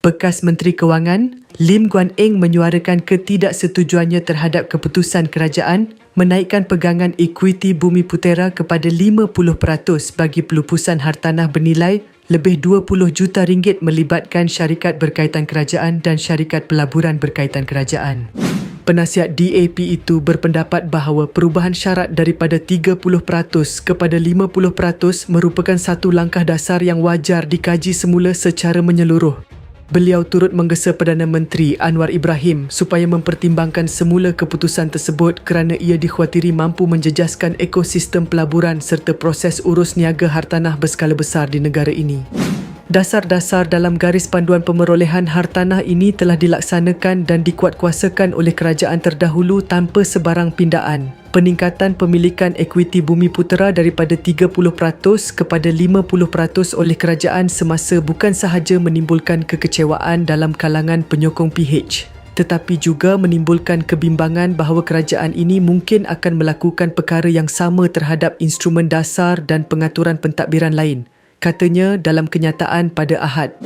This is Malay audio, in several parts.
Bekas Menteri Kewangan, Lim Guan Eng menyuarakan ketidaksetujuannya terhadap keputusan kerajaan menaikkan pegangan ekuiti Bumiputera kepada 50% bagi pelupusan hartanah bernilai lebih 20 juta ringgit melibatkan syarikat berkaitan kerajaan dan syarikat pelaburan berkaitan kerajaan. Penasihat DAP itu berpendapat bahawa perubahan syarat daripada 30% kepada 50% merupakan satu langkah dasar yang wajar dikaji semula secara menyeluruh. Beliau turut menggesa Perdana Menteri Anwar Ibrahim supaya mempertimbangkan semula keputusan tersebut kerana ia dikhawatiri mampu menjejaskan ekosistem pelaburan serta proses urus niaga hartanah berskala besar di negara ini. Dasar-dasar dalam garis panduan pemerolehan hartanah ini telah dilaksanakan dan dikuatkuasakan oleh kerajaan terdahulu tanpa sebarang pindaan. Peningkatan pemilikan ekuiti Bumiputera daripada 30% kepada 50% oleh kerajaan semasa bukan sahaja menimbulkan kekecewaan dalam kalangan penyokong PH, tetapi juga menimbulkan kebimbangan bahawa kerajaan ini mungkin akan melakukan perkara yang sama terhadap instrumen dasar dan pengaturan pentadbiran lain, katanya dalam kenyataan pada Ahad.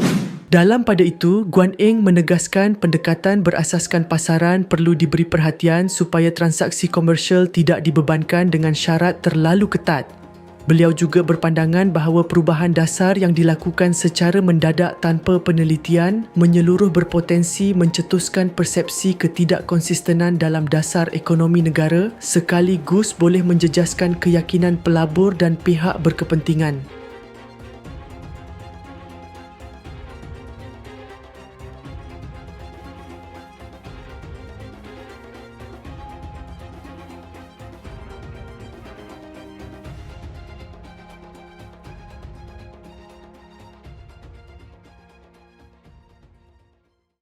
Dalam pada itu, Guan Eng menegaskan pendekatan berasaskan pasaran perlu diberi perhatian supaya transaksi komersial tidak dibebankan dengan syarat terlalu ketat. Beliau juga berpandangan bahawa perubahan dasar yang dilakukan secara mendadak tanpa penelitian menyeluruh berpotensi mencetuskan persepsi ketidakkonsistenan dalam dasar ekonomi negara sekaligus boleh menjejaskan keyakinan pelabur dan pihak berkepentingan.